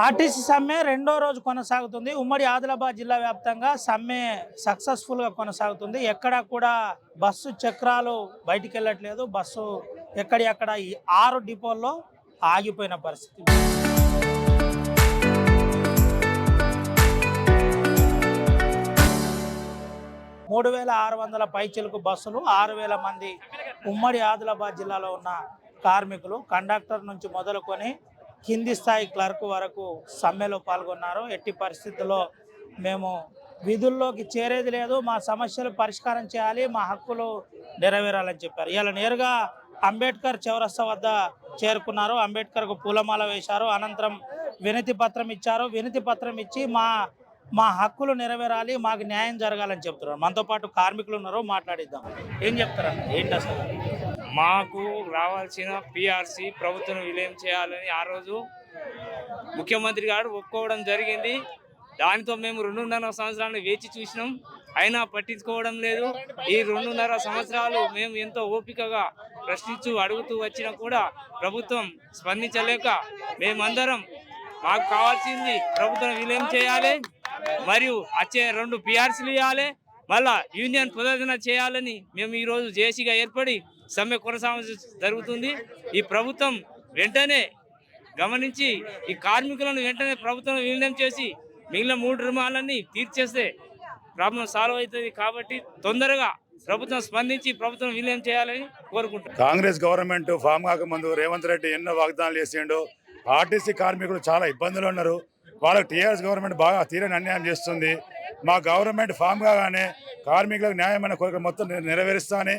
RTC సమ్మె రెండో రోజు కొనసాగుతుంది. ఉమ్మడి ఆదిలాబాద్ జిల్లా వ్యాప్తంగా సమ్మె సక్సెస్ఫుల్గా కొనసాగుతుంది. ఎక్కడ కూడా బస్సు చక్రాలు బయటికి వెళ్ళట్లేదు. బస్సు ఎక్కడెక్కడ ఈ 6 డిపోల్లో ఆగిపోయిన పరిస్థితి. 3600 పైచిలకు బస్సులు, 6000 మంది ఉమ్మడి ఆదిలాబాద్ జిల్లాలో ఉన్న కార్మికులు కండక్టర్ నుంచి మొదలుకొని కింది స్థాయి క్లర్క్ వరకు సమ్మెలో పాల్గొన్నారు. ఎట్టి పరిస్థితుల్లో మేము విధుల్లోకి చేరేది లేదు, మా సమస్యలు పరిష్కారం చేయాలి, మా హక్కులు నెరవేరాలని చెప్పారు. ఇలా నేరుగా అంబేద్కర్ చౌరస్తా వద్ద చేరుకున్నారు. అంబేద్కర్కు పూలమాల వేశారు. అనంతరం వినతి పత్రం ఇచ్చారు. వినతి పత్రం ఇచ్చి మా హక్కులు నెరవేరాలి, మాకు న్యాయం జరగాలని చెప్తున్నారు. మనతో పాటు కార్మికులు ఉన్నారు, మాట్లాడిద్దాం. ఏం చెప్తారన్న, ఏంటి అసలు? మాకు రావాల్సిన పిఆర్సి ప్రభుత్వం విలీనం చేయాలని ఆ రోజు ముఖ్యమంత్రి గారు ఒప్పుకోవడం జరిగింది. దానితో మేము 2.5 సంవత్సరాలు వేచి చూసినాం, అయినా పట్టించుకోవడం లేదు. ఈ 2.5 సంవత్సరాలు మేము ఎంతో ఓపికగా ప్రశ్నించు అడుగుతూ వచ్చినా కూడా ప్రభుత్వం స్పందించలేక మేమందరం మాకు కావాల్సింది ప్రభుత్వం విలీనం చేయాలి, మరియు వచ్చే 2 పిఆర్సీలు ఇవ్వాలి, మళ్ళా యూనియన్ పునరుద్ధరణ చేయాలని మేము ఈరోజు జేసీగా ఏర్పడి సమ్మె కొనసాగ జరుగుతుంది. ఈ ప్రభుత్వం వెంటనే గమనించి ఈ కార్మికులను వెంటనే ప్రభుత్వం విలీనం చేసి మిగిలిన 3 రుణాలన్నీ తీర్చేస్తే ప్రాబ్లం సాల్వ్ అవుతుంది. కాబట్టి తొందరగా ప్రభుత్వం స్పందించి ప్రభుత్వం విలీనం చేయాలని కోరుకుంటున్నాం. కాంగ్రెస్ గవర్నమెంట్ ఫామ్ కాకముందు రేవంత్ రెడ్డి ఎన్నో వాగ్దానాలు చేసిండు. ఆర్టీసీ కార్మికులు చాలా ఇబ్బందులు ఉన్నారు. వాళ్ళకి టీఆర్ఎస్ గవర్నమెంట్ బాగా తీరని అన్యాయం చేస్తుంది. మా గవర్నమెంట్ ఫామ్ కాగానే కార్మికులకు న్యాయమైన కోరిక మొత్తం నెరవేరుస్తానని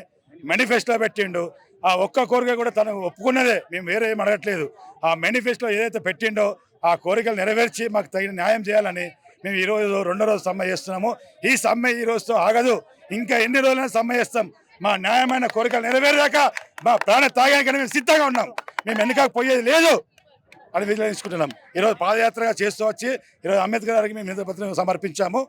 మేనిఫెస్టో పెట్టిండు. ఆ ఒక్క కోరిక కూడా తను ఒప్పుకున్నదే, మేము వేరే ఏం అడగట్లేదు. ఆ మేనిఫెస్టో ఏదైతే పెట్టిండో ఆ కోరికలు నెరవేర్చి మాకు తగిన న్యాయం చేయాలని మేము ఈరోజు 2వ రోజు సమ్మె చేస్తున్నాము. ఈ సమ్మె ఈ రోజుతో ఆగదు, ఇంకా ఎన్ని రోజులైనా సమ్మె చేస్తాం. మా న్యాయమైన కోరికలు నెరవేరాక మా ప్రాణ త్యాగానికి మేము సిద్ధంగా ఉన్నాం. మేము వెనుకకు పోయేది లేదు అని విశ్లేషించుకుంటున్నాం. ఈరోజు పాదయాత్రగా చేస్తూ వచ్చి ఈరోజు అంబేద్కర్ గారికి మేము వినతిపత్రం సమర్పించాము.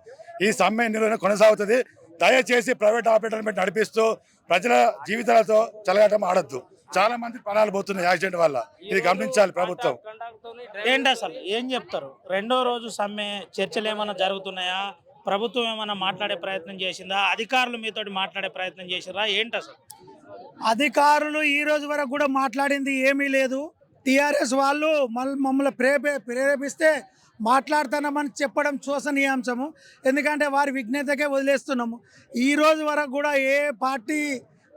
ఈ సమ్మె ఎన్ని కొనసాగుతుంది. దయచేసి ప్రైవేట్ ఆపరేటర్లు పెట్టి నడిపిస్తూ ప్రజల జీవితాలతో చెలగాటం ఆడద్దు. చాలా మంది ప్రాణాలు పోతున్నాయి యాక్సిడెంట్ వల్ల, ఇది గమనించాలి ప్రభుత్వం. ఏంటి అసలు ఏం చెప్తారు? రెండో రోజు సమ్మె చర్చలు ఏమైనా జరుగుతున్నాయా? ప్రభుత్వం ఏమైనా మాట్లాడే ప్రయత్నం చేసిందా? అధికారులు మీతోటి మాట్లాడే ప్రయత్నం చేసిరా? ఏంటి అసలు? అధికారులు ఈ రోజు వరకు కూడా మాట్లాడింది ఏమీ లేదు. టీఆర్ఎస్ వాళ్ళు మమ్మల్ని ప్రేరేపిస్తే మాట్లాడుతున్నామని చెప్పడం శోచనీయాంశము. ఎందుకంటే వారి విజ్ఞతకే వదిలేస్తున్నాము. ఈ రోజు వరకు కూడా ఏ పార్టీ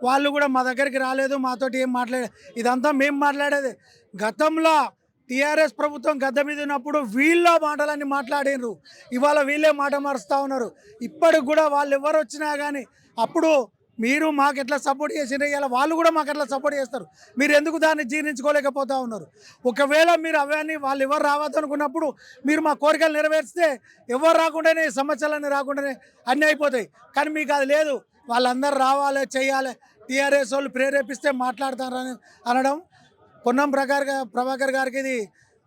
వాళ్ళు కూడా మా దగ్గరికి రాలేదు, మాతోటి ఏం మాట్లాడలేదు. ఇదంతా మేము మాట్లాడేది. గతంలో టీఆర్ఎస్ ప్రభుత్వం గద్దె మీద ఉన్నప్పుడు వీళ్ళ మాటలన్నీ మాట్లాడినరు, ఇవాళ వీళ్ళే మాట మారుస్తూ ఉన్నారు. ఇప్పటికి కూడా వాళ్ళు ఎవరు వచ్చినా కానీ అప్పుడు మీరు మాకు ఎట్లా సపోర్ట్ చేసినా ఇలా వాళ్ళు కూడా మాకు ఎట్లా సపోర్ట్ చేస్తారు. మీరు ఎందుకు దాన్ని జీర్ణించుకోలేకపోతూ ఉన్నారు? ఒకవేళ మీరు అవన్నీ వాళ్ళు ఎవరు రావద్దు అనుకున్నప్పుడు మీరు మా కోరికలు నెరవేర్స్తే ఎవరు రాకుండానే సమస్యలన్నీ రాకుండానే అన్నీ అయిపోతాయి. కానీ మీకు అది లేదు, వాళ్ళందరూ రావాలి, చేయాలి, టీఆర్ఎస్ వాళ్ళు ప్రేరేపిస్తే మాట్లాడతారని అనడం పొన్నం ప్రభాకర్ గారికి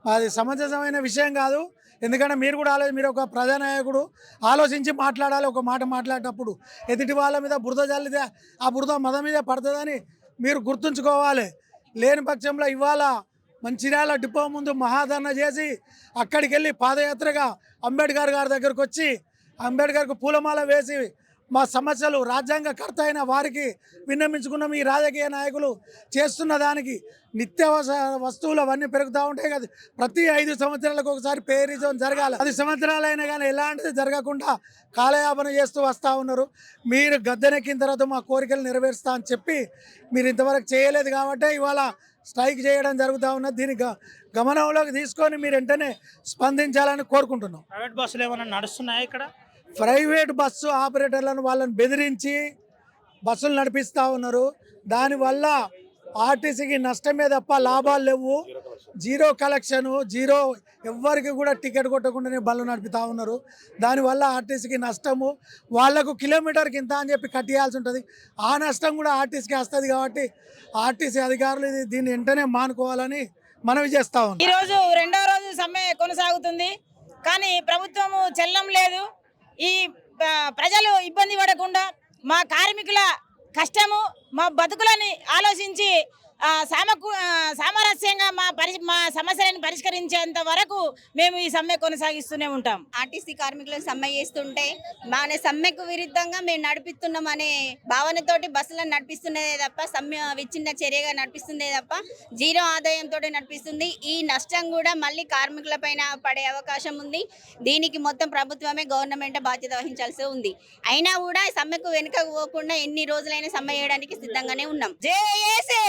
అది సమంజసమైన విషయం కాదు. ఎందుకంటే మీరు కూడా మీరు ఒక ప్రజానాయకుడు, ఆలోచించి మాట్లాడాలి. ఒక మాట మాట్లాడేటప్పుడు ఎదుటి వాళ్ళ మీద బురద జల్లితే ఆ బురద మద మీద పడుతుందని మీరు గుర్తుంచుకోవాలి. లేని పక్షంలో ఇవాళ మంచిర్యాల డిపో ముందు మహాధరణ చేసి అక్కడికి వెళ్ళి పాదయాత్రగా అంబేద్కర్ గారి దగ్గరకు వచ్చి అంబేద్కర్కు పూలమాల వేసి మా సమస్యలు రాజ్యాంగ కర్త అయిన వారికి విన్నమించుకున్నాం. ఈ రాజకీయ నాయకులు చేస్తున్న దానికి నిత్యావసర వస్తువులు అవన్నీ పెరుగుతూ ఉంటాయి కదా, ప్రతి 5 సంవత్సరాలకు ఒకసారి పే రిజోన్ జరగాలి. 10 సంవత్సరాలైనా కానీ ఎలాంటిది జరగకుండా కాలయాపన చేస్తూ వస్తూ ఉన్నారు. మీరు గద్దెనెక్కిన తర్వాత మా కోరికలు నెరవేరుస్తా అని చెప్పి మీరు ఇంతవరకు చేయలేదు కాబట్టి ఇవాళ స్ట్రైక్ చేయడం జరుగుతూ ఉన్నది. దీన్ని గమనంలోకి తీసుకొని మీరు వెంటనే స్పందించాలని కోరుకుంటున్నాం. ప్రైవేట్ బస్సులు ఏమైనా నడుస్తున్నాయా ఇక్కడ? ప్రైవేట్ బస్సు ఆపరేటర్లను వాళ్ళని బెదిరించి బస్సులు నడిపిస్తూ ఉన్నారు. దానివల్ల ఆర్టీసీకి నష్టమే తప్ప లాభాలు లేవు. జీరో కలెక్షను, జీరో, ఎవ్వరికి కూడా టికెట్ కొట్టకుండానే బళ్ళు నడుపుతూ ఉన్నారు. దానివల్ల ఆర్టీసీకి నష్టము. వాళ్లకు కిలోమీటర్కి ఇంత అని చెప్పి కట్టేయాల్సి ఉంటుంది. ఆ నష్టం కూడా ఆర్టీసీకి వస్తుంది. కాబట్టి ఆర్టీసీ అధికారులు దీన్ని వెంటనే మానుకోవాలని మనవి చేస్తూ ఉన్నాం. ఈరోజు రెండో రోజు సమ్మె కొనసాగుతుంది, కానీ ప్రభుత్వము చెల్లం లేదు. ఈ ప్రజలు ఇబ్బంది పడకుండా మా కార్మికుల కష్టము, మా బతుకులని ఆలోచించి సామరస్యంగా మా సమస్యలను పరిష్కరించేంత వరకు మేము ఈ సమ్మె కొనసాగిస్తూనే ఉంటాం. ఆర్టీసీ కార్మికులు సమ్మె చేస్తుంటే మన సమ్మెకు విరుద్ధంగా మేము నడిపిస్తున్నాం అనే భావనతోటి బస్సులను నడిపిస్తున్నదే తప్ప సమ్మె విచ్ఛిన్న చర్యగా నడిపిస్తుందే తప్ప జీరో ఆదాయంతో నడిపిస్తుంది. ఈ నష్టం కూడా మళ్ళీ కార్మికుల పైన పడే అవకాశం ఉంది. దీనికి మొత్తం ప్రభుత్వమే గవర్నమెంట్ బాధ్యత వహించాల్సి ఉంది. అయినా కూడా సమ్మెకు వెనుకకు పోకుండా ఎన్ని రోజులైనా సమ్మె చేయడానికి సిద్ధంగానే ఉన్నాం. జేఏసీ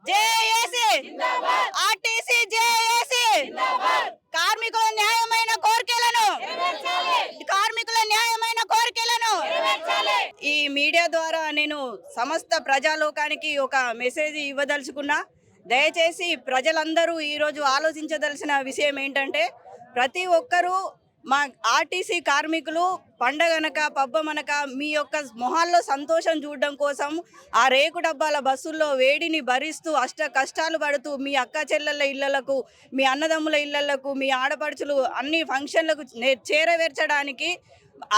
జేఏసీ ఆర్టీసీ జేఏసీ కార్మికుల న్యాయమైన కోరికలను ఈ మీడియా ద్వారా నేను సమస్త ప్రజాలోకానికి ఒక మెసేజ్ ఇవ్వదలుచుకున్నా. దయచేసి ప్రజలందరూ ఈరోజు ఆలోచించదలసిన విషయం ఏంటంటే ప్రతి ఒక్కరూ మా ఆర్టీసీ కార్మికులు పండగనక పబ్బమనక మీ యొక్క మొహాల్లో సంతోషం చూడడం కోసం ఆ రేకు డబ్బాల బస్సుల్లో వేడిని భరిస్తూ కష్టాలు పడుతూ మీ అక్క చెల్లెళ్ళ ఇళ్లకు, మీ అన్నదమ్ముల ఇళ్లకు, మీ ఆడపడుచులు అన్ని ఫంక్షన్లకు చేరవేర్చడానికి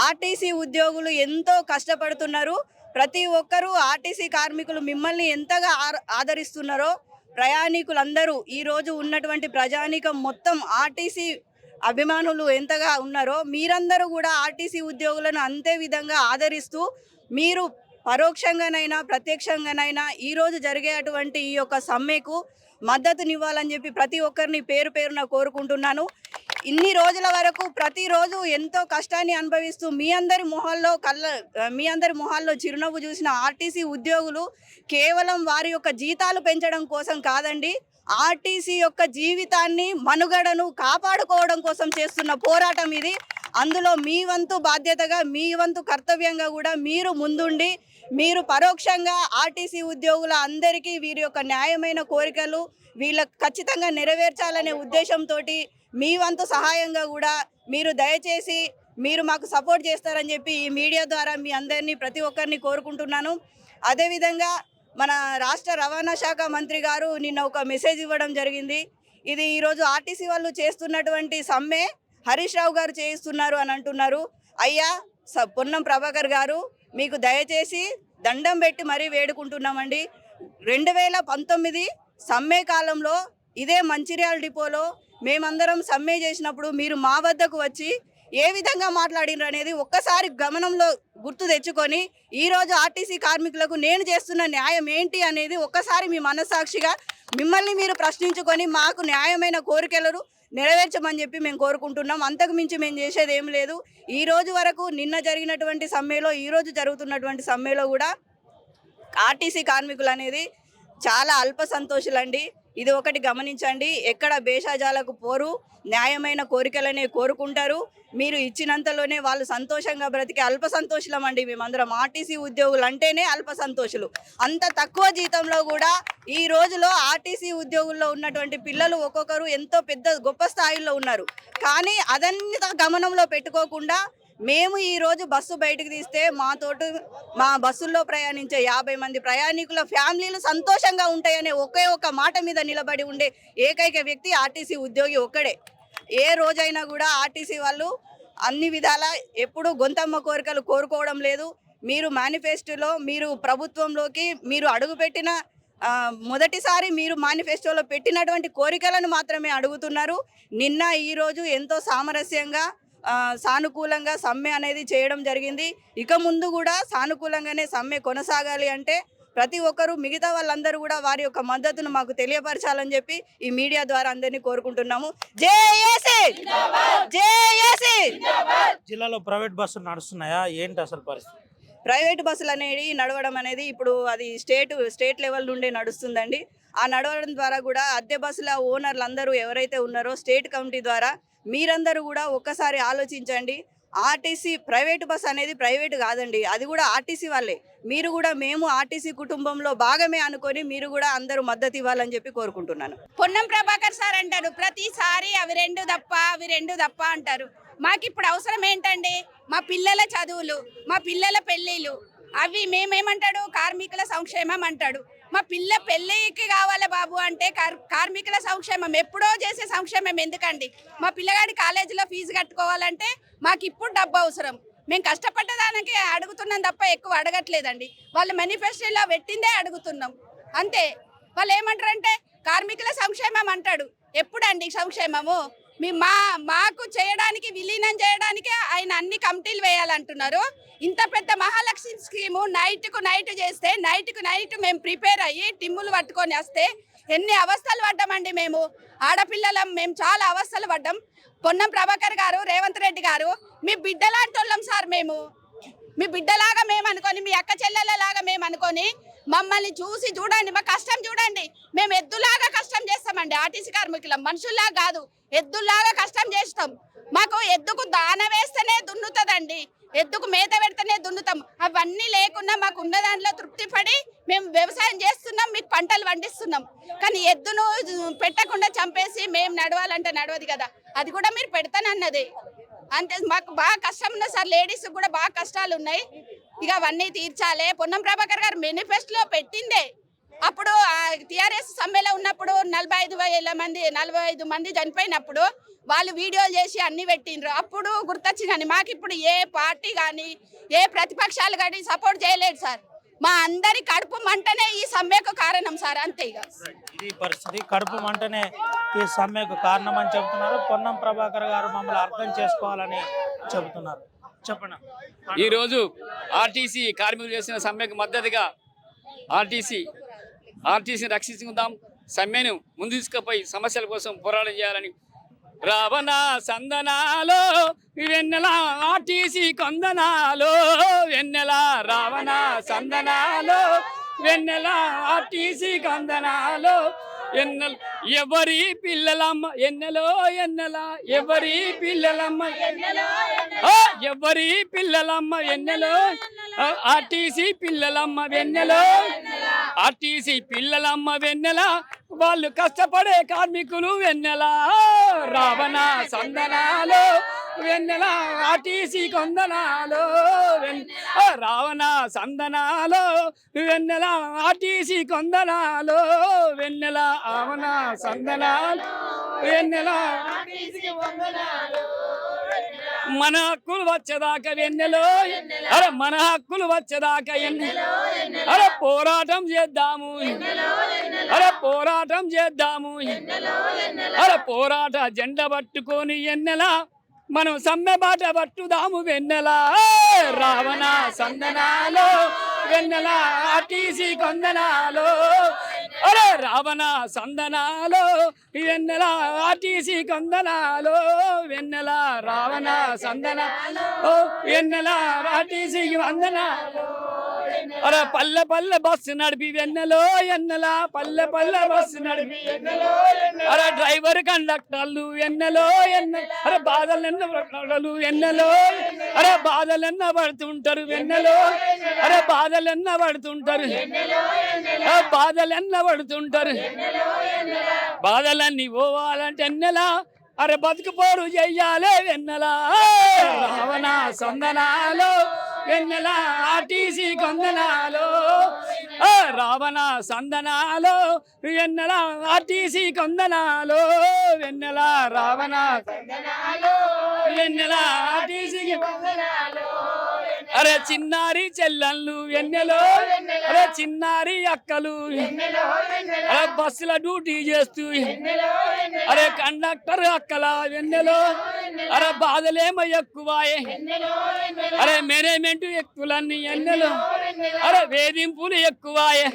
ఆర్టీసీ ఉద్యోగులు ఎంతో కష్టపడుతున్నారు. ప్రతి ఒక్కరూ ఆర్టీసీ కార్మికులు మిమ్మల్ని ఎంతగా ఆదరిస్తున్నారో ప్రయాణికులందరూ ఈరోజు ఉన్నటువంటి ప్రజానీకం మొత్తం ఆర్టీసీ అభిమానులు ఎంతగా ఉన్నారో మీరందరూ కూడా ఆర్టీసీ ఉద్యోగులను అంతే విధంగా ఆదరిస్తూ మీరు పరోక్షంగానైనా ప్రత్యక్షంగానైనా ఈరోజు జరిగేటువంటి ఈ యొక్క సమ్మెకు మద్దతునివ్వాలని చెప్పి ప్రతి ఒక్కరిని పేరు పేరున కోరుకుంటున్నాను. ఇన్ని రోజుల వరకు ప్రతిరోజు ఎంతో కష్టాన్ని అనుభవిస్తూ మీ అందరి మొహాల్లో చిరునవ్వు చూసిన ఆర్టీసీ ఉద్యోగులు కేవలం వారి యొక్క జీతాలు పెంచడం కోసం కాదండి, ఆర్టీసీ యొక్క జీవితాన్ని మనుగడను కాపాడుకోవడం కోసం చేస్తున్న పోరాటం ఇది. అందులో మీ వంతు బాధ్యతగా మీ వంతు కర్తవ్యంగా కూడా మీరు ముందుండి మీరు పరోక్షంగా ఆర్టీసీ ఉద్యోగుల అందరికీ వీరి యొక్క న్యాయమైన కోరికలు వీళ్ళకి ఖచ్చితంగా నెరవేర్చాలనే ఉద్దేశంతో మీ వంతు సహాయంగా కూడా మీరు దయచేసి మీరు మాకు సపోర్ట్ చేస్తారని చెప్పి ఈ మీడియా ద్వారా మీ అందరినీ ప్రతి ఒక్కరిని కోరుకుంటున్నాను. అదేవిధంగా మన రాష్ట్ర రవాణా శాఖ మంత్రి గారు నిన్న ఒక మెసేజ్ ఇవ్వడం జరిగింది. ఇది ఈరోజు ఆర్టీసీ వాళ్ళు చేస్తున్నటువంటి సమ్మె హరీష్ రావు గారు చేయిస్తున్నారు అని అంటున్నారు. అయ్యా పొన్నం ప్రభాకర్ గారు మీకు దయచేసి దండం పెట్టి మరీ వేడుకుంటున్నామండి. 2019 సమ్మె కాలంలో ఇదే మంచిర్యాల డిపోలో మేమందరం సమ్మె చేసినప్పుడు మీరు మా వద్దకు వచ్చి ఏ విధంగా మాట్లాడినారు అనేది ఒక్కసారి గమనంలో గుర్తు తెచ్చుకొని ఈరోజు ఆర్టీసీ కార్మికులకు నేను చేస్తున్న న్యాయం ఏంటి అనేది ఒక్కసారి మీ మనస్సాక్షిగా మిమ్మల్ని మీరు ప్రశ్నించుకొని మాకు న్యాయమైన కోరికలను నెరవేర్చమని చెప్పి మేము కోరుకుంటున్నాం. అంతకు మించి మేము చేసేది ఏం లేదు. ఈ రోజు వరకు నిన్న జరిగినటువంటి సమ్మెలో ఈరోజు జరుగుతున్నటువంటి సమ్మెలో కూడా ఆర్టీసీ కార్మికులు అనేది చాలా అల్ప సంతోషులండి. ఇది ఒకటి గమనించండి. ఎక్కడ భేషజాలకు పోరు, న్యాయమైన కోరికలనే కోరుకుంటారు. మీరు ఇచ్చినంతలోనే వాళ్ళు సంతోషంగా బ్రతికే అల్ప సంతోషులం అండి మేమందరం. ఆర్టీసీ ఉద్యోగులు అంటేనే అల్ప సంతోషులు. అంత తక్కువ జీతంలో కూడా ఈ రోజులో ఆర్టీసీ ఉద్యోగుల్లో ఉన్నటువంటి పిల్లలు ఒక్కొక్కరు ఎంతో పెద్ద గొప్ప స్థాయిలో ఉన్నారు. కానీ అదంతా గమనంలో పెట్టుకోకుండా మేము ఈరోజు బస్సు బయటకు తీస్తే మా బస్సుల్లో ప్రయాణించే 50 మంది ప్రయాణికుల ఫ్యామిలీలు సంతోషంగా ఉంటాయనే ఒకే ఒక మాట మీద నిలబడి ఉండే ఏకైక వ్యక్తి ఆర్టీసీ ఉద్యోగి ఒక్కడే. ఏ రోజైనా కూడా ఆర్టీసీ వాళ్ళు అన్ని విధాల ఎప్పుడూ గొంతమ్మ కోరికలు కోరుకోవడం లేదు. మీరు మేనిఫెస్టోలో మీరు ప్రభుత్వంలోకి మీరు అడుగుపెట్టిన మొదటిసారి మీరు మేనిఫెస్టోలో పెట్టినటువంటి కోరికలను మాత్రమే అడుగుతున్నారు. నిన్న ఈరోజు ఎంతో సామరస్యంగా సానుకూలంగా సమ్మె అనేది చేయడం జరిగింది. ఇక ముందు కూడా సానుకూలంగానే సమ్మె కొనసాగాలి అంటే ప్రతి ఒక్కరూ మిగతా వాళ్ళందరూ కూడా వారి యొక్క మద్దతును మాకు తెలియపరచాలని చెప్పి ఈ మీడియా ద్వారా అందరినీ కోరుకుంటున్నాము. JAC JAC. జిల్లాలో ప్రైవేట్ బస్సులు నడుస్తున్నాయా? ఏంటి అసలు పరిస్థితి? ప్రైవేట్ బస్సులు అనేది నడవడం అనేది ఇప్పుడు అది స్టేట్ లెవెల్ నుండే నడుస్తుందండి. ఆ నడవడం ద్వారా కూడా అద్దె బస్సుల ఓనర్లు అందరూ ఎవరైతే ఉన్నారో స్టేట్ కమిటీ ద్వారా మీరందరూ కూడా ఒక్కసారి ఆలోచించండి. ఆర్టీసీ ప్రైవేట్ బస్ అనేది ప్రైవేట్ కాదండి, అది కూడా ఆర్టీసీ వాళ్ళే. మీరు కూడా మేము ఆర్టీసీ కుటుంబంలో భాగమే అనుకొని మీరు కూడా అందరూ మద్దతు ఇవ్వాలని చెప్పి కోరుకుంటున్నాను. పొన్నం ప్రభాకర్ సార్ అంటారు ప్రతిసారి అవి రెండు తప్ప అంటారు. మాకు ఇప్పుడు అవసరం ఏంటండి? మా పిల్లల చదువులు, మా పిల్లల పెళ్ళిళ్ళు, అవి మేమేమంటాడు కార్మికుల సంక్షేమం అంటాడు. మా పిల్ల పెళ్ళికి కావాలి బాబు అంటే కార్మికుల సంక్షేమం ఎప్పుడో చేసే సంక్షేమం ఎందుకండి? మా పిల్లగాడి కాలేజీలో ఫీజు కట్టుకోవాలంటే మాకు ఇప్పుడు డబ్బు అవసరం. మేము కష్టపడ్డదానికి అడుగుతున్నాం తప్ప ఎక్కువ అడగట్లేదండి. వాళ్ళ మేనిఫెస్టోలో పెట్టిందే అడుగుతున్నాం అంతే. వాళ్ళు ఏమంటారంటే కార్మికుల సంక్షేమం అంటాడు. ఎప్పుడండి సంక్షేమము? మాకు చేయడానికి విలీనం చేయడానికి ఆయన అన్ని కమిటీలు వేయాలంటున్నారు. ఇంత పెద్ద మహాలక్ష్మి స్కీము నైట్కు నైట్ చేస్తే నైట్కు నైట్ మేము ప్రిపేర్ అయ్యి టిమ్ములు పట్టుకొని వస్తే ఎన్ని అవస్థలు పడ్డామండి. మేము ఆడపిల్లలం, మేము చాలా అవస్థలు పడ్డాం. పొన్నం ప్రభాకర్ గారు, రేవంత్ రెడ్డి గారు మీ బిడ్డలాంటి వాళ్ళం సార్. మేము మీ బిడ్డలాగా మేము అనుకొని, మీ అక్క చెల్లెలలాగా మేము అనుకొని మమ్మల్ని చూసి చూడండి, మా కష్టం చూడండి. మేము ఎద్దులాగా కష్టం చేస్తామండి. ఆర్టీసీ కార్మికులం మనుషుల్లాగా కాదు, ఎద్దుల్లాగా కష్టం చేస్తాం. మాకు ఎద్దుకు దాన వేస్తేనే దున్నుతుందండి, ఎద్దుకు మేత పెడితేనే దున్నుతాం. అవన్నీ లేకుండా మాకు ఉన్న దాంట్లో తృప్తి పడి మేము వ్యవసాయం చేస్తున్నాం, మీకు పంటలు పండిస్తున్నాం. కానీ ఎద్దును పెట్టకుండా చంపేసి మేము నడవాలంటే నడవదు కదా. అది కూడా మీరు పెడతానన్నది. అంతే, మాకు బాగా కష్టం ఉన్నది సార్. లేడీస్ కూడా బాగా కష్టాలు ఉన్నాయి. ఇక అవన్నీ తీర్చాలి. పొన్నం ప్రభాకర్ గారు మేనిఫెస్టోలో పెట్టిందే. అప్పుడు టీఆర్ఎస్ సమ్మెలో ఉన్నప్పుడు 45 మంది చనిపోయినప్పుడు వాళ్ళు వీడియోలు చేసి అన్ని పెట్టిండ్రు. అప్పుడు గుర్తొచ్చిందని. మాకు ఇప్పుడు ఏ పార్టీ కానీ ఏ ప్రతిపక్షాలు కానీ సపోర్ట్ చేయలేదు సార్. మా అందరి కడుపు మంటనే ఈ సమ్మెకు కారణం సార్. అంతే. ఇక ఇది పరిస్థితి. కడుపు మంటనే ఈ సమ్మెకు కారణం అని చెబుతున్నారు. పొన్నం ప్రభాకర్ గారు మమ్మల్ని అర్థం చేసుకోవాలని చెబుతున్నారు. చెప్పండి. ఈరోజు ఆర్టీసీ కార్మికులు చేసిన సమ్మెకు మద్దతుగా ఆర్టీసీని రక్షించుకుందాం, సమ్మెను ముందు తీసుకుపోయి సమస్యల కోసం పోరాటం చేయాలని రావణ సందనాలో వెన్నెల ఆర్టీసీ కొందనాలో వెన్నెల రావణ సందనాలో వెన్నెల ఆర్టీసీ కొందనాలో ఎన్నెల ఎవరి పిల్లలమ్మ ఎన్నెలో ఎన్నెల ఎవరి పిల్లలమ్మ ఎవరి పిల్లలమ్మ ఎన్నెలో ఆర్టీసీ పిల్లలమ్మ వెన్నెలో ఆర్టీసీ పిల్లలమ్మ వెన్నెల వాళ్ళు కష్టపడే కార్మికులు వెన్నెల రావణ సందనాలో వెన్నెల ఆర్టీసీ కొందనాలో రావణ సందనాలో వెన్నెల ఆర్టీసీ కొందనాలో వెన్నెల ఆవన సందనాలు వెన్నెల మన హక్కులు వచ్చేదాకా వెన్నెలో అరే మన హక్కులు వచ్చేదాకా అరే పోరాటం చేద్దాము అరే పోరాటం చేద్దాము అరే పోరాట జెండా పట్టుకొని ఎన్నెల మనం సమ్మె బాట పట్టుదాము వెన్నెల రావణ సందనాలో వెన్నెల ఆర్టీసీ కొందనాలో అరే రావణ సందనాలో వెన్నెల ఆర్టీసీ కొందనాలో వెన్నెల రావణ సందనాలో వెన్నెల ఆర్టీసీకి వందనాలో అరే పల్లె పల్లె బస్సు నడిపి వెన్నెలో ఎన్నెల పల్లె పల్లె బస్సు నడిపి అరే డ్రైవర్ కండక్టర్లు ఎన్నెలో ఎన్నెల అరే బాధలెన్నలు ఎన్నెలో అరే బాధలెన్న పడుతుంటారు వెన్నెలో అరే బాధలెన్న పడుతుంటారు బాధలెన్న పడుతుంటారు బాధలన్నీ పోవాలంటే ఎన్నెలా అరే బతుకుపోరు చెయ్యాలే వెన్నెలా రావణ సందనాలో వెన్నెల ఆర్టీసీ కొందనాలో రావణ సందనాలో వెన్నెల ఆర్టీసీ కొందనాలో వెన్నెల రావణ వెన్నెల ఆర్టీసీకి అరే చిన్నారి చెల్లెళ్ళు వెన్నెలో అరే చిన్నారి అక్కలు అరే బస్సుల డ్యూటీ చేస్తూ అరే కండక్టర్ అక్కల వెన్నెలో అరే బాధలేమో ఎక్కువాయే అరే మేనేజ్మెంట్ ఎక్కులన్నీ ఎన్నెలో అరే వేధింపులు ఎక్కువాయే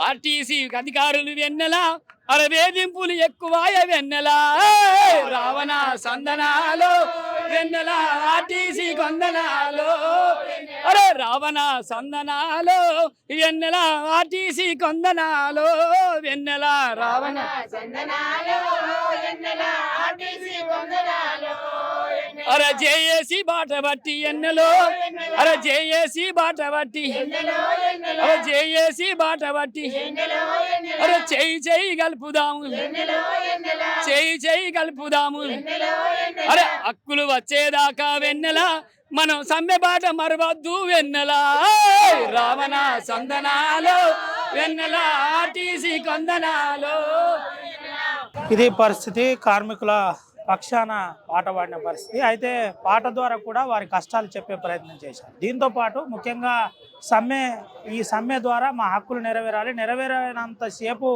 ఆర్టీసీ అధికారులు వెన్నెల అరే వేధింపులు ఎక్కువాయ వెన్నెల రావణ సందనాలో వెన్నెల ఆర్టీసీ కొందనాలో అరే రావణ సందనాలో వెన్నెల ఆర్టీసీ కొందనాలో వెన్నెల రావణ సందనాలో వెన్నెల ఆర్టీసీ కొందనాలో అరే జేఏసీ బాట బట్టి ఎన్నెలో అరే జేఏసీ బాట బట్టి అరే జేఏసీ బాట బట్టి అరే చెయ్యి చెయ్యి కలుపుదాము చెయ్యి చెయ్యి కలుపుదాము అరే హక్కులు వచ్చేదాకా వెన్నెల మనం సమ్మె బాట మరవద్దు వెన్నెల రావణ సందనాలో వెన్నెల ఆర్టీసీ కొందనాలో ఇది పరిస్థితి. కార్మికుల పక్షాన పాట పాడిన పరిస్థితి. అయితే పాట ద్వారా కూడా వారి కష్టాలు చెప్పే ప్రయత్నం చేశారు. దీంతో పాటు ముఖ్యంగా ఈ సమ్మె ద్వారా మా హక్కులు నెరవేరాలి, నెరవేరినంతసేపు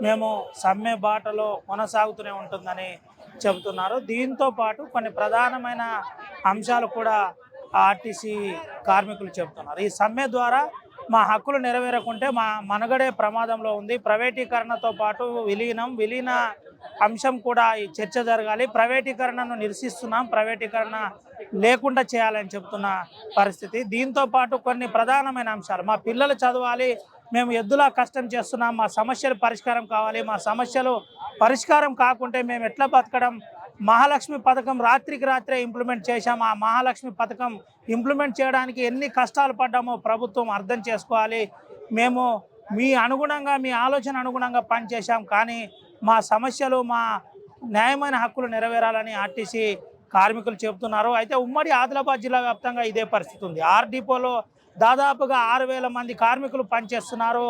మేము సమ్మె బాటలో కొనసాగుతూనే ఉంటుందని చెబుతున్నారు. దీంతో పాటు కొన్ని ప్రధానమైన అంశాలు కూడా ఆర్టీసీ కార్మికులు చెబుతున్నారు. ఈ సమ్మె ద్వారా మా హక్కులు నెరవేరకుంటే మా మనుగడే ప్రమాదంలో ఉంది. ప్రైవేటీకరణతో పాటు విలీన అంశం కూడా ఈ చర్చ జరగాలి. ప్రైవేటీకరణను నిరసిస్తున్నాం, ప్రైవేటీకరణ లేకుండా చేయాలని చెప్తున్న పరిస్థితి. దీంతో పాటు కొన్ని ప్రధానమైన అంశాలు, మా పిల్లలు చదవాలి, మేము ఎద్దులా కష్టం చేస్తున్నాం, మా సమస్యలు పరిష్కారం కావాలి, మా సమస్యలు పరిష్కారం కాకుంటే మేము ఎట్లా బతకడం, మహాలక్ష్మి పథకం రాత్రికి రాత్రే ఇంప్లిమెంట్ చేశాం, ఆ మహాలక్ష్మి పథకం ఇంప్లిమెంట్ చేయడానికి ఎన్ని కష్టాలు పడ్డామో ప్రభుత్వం అర్థం చేసుకోవాలి. మేము మీ ఆలోచన అనుగుణంగా పనిచేశాం, కానీ మా సమస్యలు, మా న్యాయమైన హక్కులు నెరవేరాలని ఆర్టీసీ కార్మికులు చెబుతున్నారు. అయితే ఉమ్మడి ఆదిలాబాద్ జిల్లా వ్యాప్తంగా ఇదే పరిస్థితి ఉంది. 6 డిపోలో దాదాపుగా 6,000 మంది కార్మికులు పనిచేస్తున్నారు.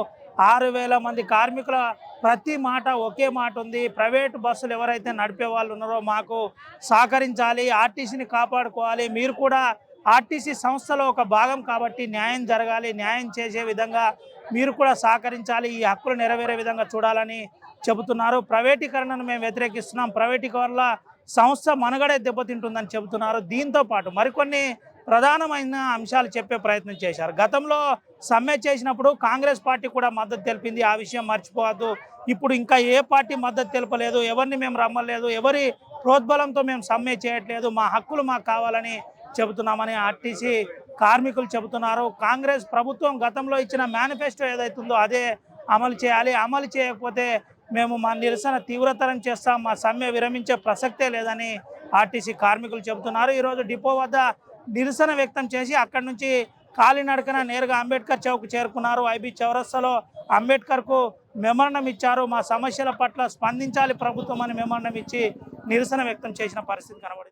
6,000 మంది కార్మికుల ప్రతి మాట ఒకే మాట ఉంది. ప్రైవేటు బస్సులు ఎవరైతే నడిపే వాళ్ళు ఉన్నారో మాకు సహకరించాలి, ఆర్టీసీని కాపాడుకోవాలి, మీరు కూడా ఆర్టీసీ సంస్థలో ఒక భాగం కాబట్టి న్యాయం జరగాలి, న్యాయం చేసే విధంగా మీరు కూడా సహకరించాలి, ఈ హక్కులు నెరవేరే విధంగా చూడాలని చెబుతున్నారు. ప్రైవేటీకరణను మేము వ్యతిరేకిస్తున్నాం, ప్రైవేటీకరణ సంస్థ మనుగడే దెబ్బతింటుందని చెబుతున్నారు. దీంతో పాటు మరికొన్ని ప్రధానమైన అంశాలు చెప్పే ప్రయత్నం చేశారు. గతంలో సమ్మె చేసినప్పుడు కాంగ్రెస్ పార్టీ కూడా మద్దతు తెలిపింది, ఆ విషయం మర్చిపోవద్దు. ఇప్పుడు ఇంకా ఏ పార్టీ మద్దతు తెలపలేదు, ఎవరిని మేము రమ్మలేదు, ఎవరి ప్రోద్బలంతో మేము సమ్మె చేయట్లేదు, మా హక్కులు మాకు కావాలని చెబుతున్నామని ఆర్టీసీ కార్మికులు చెబుతున్నారు. కాంగ్రెస్ ప్రభుత్వం గతంలో ఇచ్చిన మేనిఫెస్టో ఏదైతుందో అదే అమలు చేయాలి, అమలు చేయకపోతే మేము మా నిరసన తీవ్రతరం చేస్తాం, మా సమ్మె విరమించే ప్రసక్తే లేదని ఆర్టీసీ కార్మికులు చెబుతున్నారు. ఈరోజు డిపో వద్ద నిరసన వ్యక్తం చేసి అక్కడి నుంచి కాలినడకన నేరుగా అంబేద్కర్ చౌక్ చేరుకున్నారు. ఐబీ చౌరస్తాలో అంబేద్కర్కు మెమరణం ఇచ్చారు. మా సమస్యల పట్ల స్పందించాలి ప్రభుత్వం అని మెమరణం ఇచ్చి నిరసన వ్యక్తం చేసిన పరిస్థితి కనబడింది.